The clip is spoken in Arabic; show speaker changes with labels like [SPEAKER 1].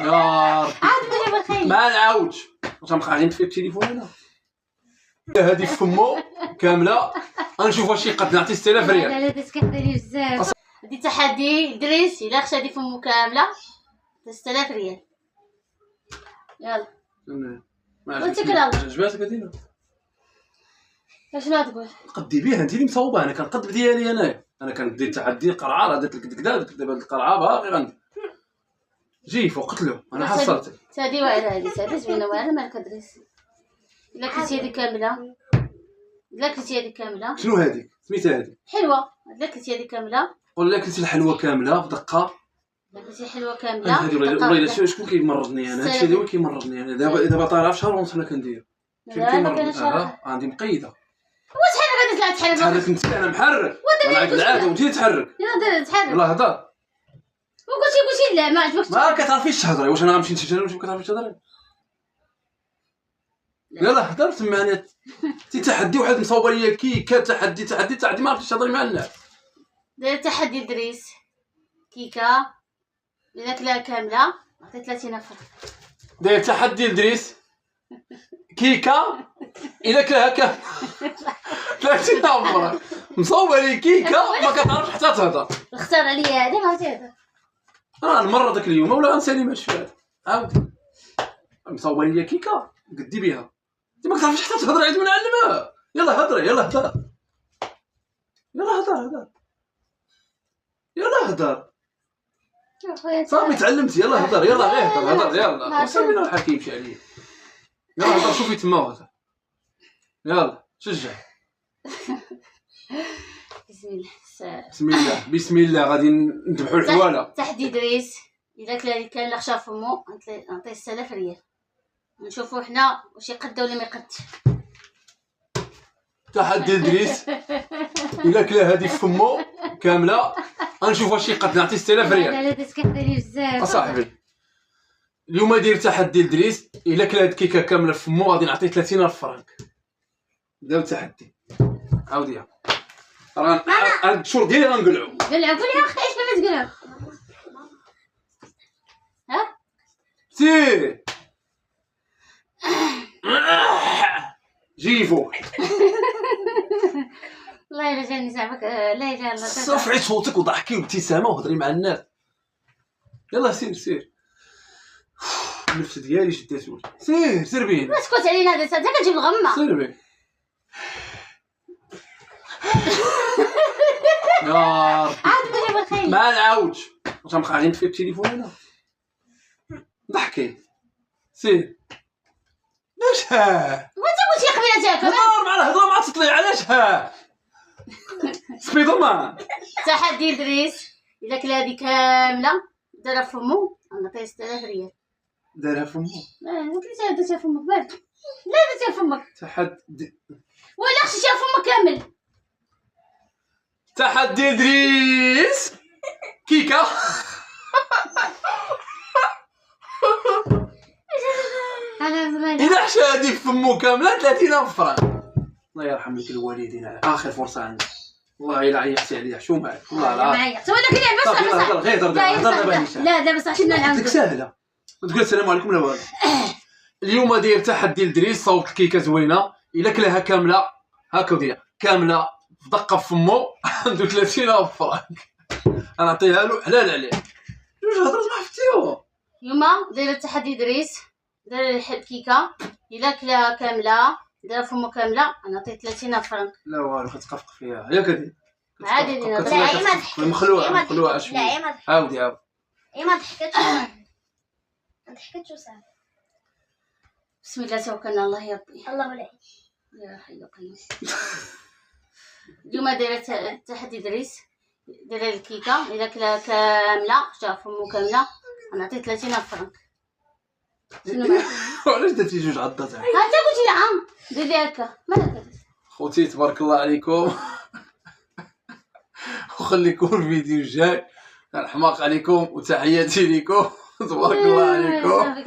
[SPEAKER 1] يا ربي
[SPEAKER 2] عاد بجيب الخيل.
[SPEAKER 1] ما نعاودش واش غنبقى غادي نطفي التليفون انا. هذه في فمو كامله غنشوف واش يقد نعطي 6000 ريال.
[SPEAKER 2] لا ديت كثيري بزاف. هادي تحدي دريس الا خشى هادي فمو كامله 6000 ريال. يلا
[SPEAKER 1] ما
[SPEAKER 2] وانت كلا
[SPEAKER 1] عجباتك هذه؟
[SPEAKER 2] اشنو تقول؟
[SPEAKER 1] قدي بها انت اللي مصوبه. انا كنقد بديالي انا كندير تحدي القرعه. راه درت لك كدا دابا القرعه باقي غندير. جي فوقت له انا حصلتك.
[SPEAKER 2] هادي واعره هادي زوينه واعره مالك دريس. الا كلتي هادي كامله الا كلتي هادي كامله.
[SPEAKER 1] شنو هذيك سميتها هذيك؟
[SPEAKER 2] حلوه. الا كلتي هادي كامله
[SPEAKER 1] ولا كلتي الحلوه كامله في دقه.
[SPEAKER 2] الا كلتي حلوه كامله
[SPEAKER 1] هذه والله شكون كيمرضني انا؟ هادشي اللي هو كيمرضني انا. دابا طالع في شهر ونص انا كندير. عندي مقيده.
[SPEAKER 2] واش حرك غادي تحرك؟
[SPEAKER 1] تحرك انت انا محرك. انا عاد العاده وانت اللي تحرك.
[SPEAKER 2] يلا تحرك.
[SPEAKER 1] يلاه هضر.
[SPEAKER 2] وقلتي لا ما عجبكش.
[SPEAKER 1] ما كتعرفيش تهضري. واش انا غنمشي نتجرب واش ما كتعرفيش تهضري؟ يلاه هضر سمعني. تي تحدي واحد مصوبه ليا كيكه تحدي ما عرفتيش تهضري مع الناس.
[SPEAKER 2] داير تحدي دريس كيكه الا كلاها كامله عطي 30 فرنك.
[SPEAKER 1] داير تحدي لدريس كيكه الا كلاها كامله 30 فرنك. مصوبه لي كيكه ما كتعرفش حتى تهضر.
[SPEAKER 2] اختار عليا هذا ما تهضر.
[SPEAKER 1] انا نمرض داك اليوم ولا غنسالي ما الشفات. عاود مصوبه لي كيكه قدي بها. انت ما كتعرفيش حتى تهضري. عاد منعلمها. يلا هضري. يلا هضر. يلا هضر. يلا هضر. صافي تعلمتي. يلا هضر. يلا غير هضر. يلا وسمينا الحكي يمشي عليا. يلا هضر. شوفي تما هضر. يلا شجع. بسم الله غادي نذبحوا الحواله.
[SPEAKER 2] تحدي دريس الا كان لا خشى فمو نعطيه 6000 ريال. نشوفوا حنا واش يقد ولا ما يقدش.
[SPEAKER 1] تحدي دريس الا كلا هذه في فمو كامله غنشوف واش يقد نعطي 6000 ريال.
[SPEAKER 2] لا ديت كثيري بزاف
[SPEAKER 1] اصاحبي. اليوم داير تحدي لدريس الا كلا هاد الكيكه كامله في فمو غادي نعطيه 30000 فرنك. بداو التحدي. عاوديها. راه هاد الشهور ديالي غنقلعو.
[SPEAKER 2] قلعوا اخي. اش ما تقلعوا؟ ها
[SPEAKER 1] سير جيفو.
[SPEAKER 2] والله الا جاني زعما لا اله الا الله.
[SPEAKER 1] صفعي صوتك وضحكي وابتسامه وهضري مع الناس. يلا سير. النفس ديالي شداتوني. سير بين.
[SPEAKER 2] ما تسكت علينا هذا انت كتجيب الغمه.
[SPEAKER 1] سير بين. يا ربي
[SPEAKER 2] عاد بجيب الخيل.
[SPEAKER 1] ما نعاودش واش غنبقى غادي نطفي التليفون انا. ضحكي. سير. علاش
[SPEAKER 2] وانت قلتي قبيله تاعك
[SPEAKER 1] هضر مع الهضره مع تطلع. علاش سبيدر مان.
[SPEAKER 2] تحدي دريس الا كلا هادي كامله دارها فمو نعطيه 6000 ريال.
[SPEAKER 1] دارها فمو.
[SPEAKER 2] درتها فمك بارك. لا درتها فمك
[SPEAKER 1] تحدي.
[SPEAKER 2] ولا خشيتها فمك كامل.
[SPEAKER 1] تحدي دريس كيكه اذا حشى هادي فمو كامله 30000 فرنك. الله يرحم لك الوالدين. اخر فرصه عندك. والله الا عيطتي عليا. حشوم معاك والله العظيم.
[SPEAKER 2] عيطت ولكن
[SPEAKER 1] هضر غير هضر دابا.
[SPEAKER 2] لا دابا صح شنو نعاودو.
[SPEAKER 1] ساهله. ما تقول السلام عليكم لا والو. اليوم داير تحدي لدريس صوت الكيكه زوينه الا كلاها كامله هاكا ودير كامله في دقه في فمو عنده 30000 فرنك. غنعطيها له حلال عليه. جوج هضرات ما عرفتيهم.
[SPEAKER 2] اليوم دايره التحدي دريس داير الكيكه الا كلاها كامله دايره فمو كامله نعطيه 30000 فرنك.
[SPEAKER 1] لا والو كتقفقف فيها. ياك هادي
[SPEAKER 2] عادي
[SPEAKER 1] مخلوعه شويه. عاودي
[SPEAKER 3] ما ضحكتش. ما ضحكتش وصافي.
[SPEAKER 2] بسم الله توكلنا الله يا ربي.
[SPEAKER 3] الله ولا
[SPEAKER 2] يا حي يا قيوم. اليوم دايره تحدي دريس دايره الكيكه الا كلاها كامله خشاها فمو كامله نعطيه 30000 فرنك. شنو معاك؟
[SPEAKER 1] علاش درتي جوج عضات؟
[SPEAKER 2] انت قلتي نعم ديري هكا مالك
[SPEAKER 1] خوتي تبارك الله عليكم. وخليكم الفيديو الجاي. الحماق عليكم وتحياتي لكم. تبارك الله عليكم.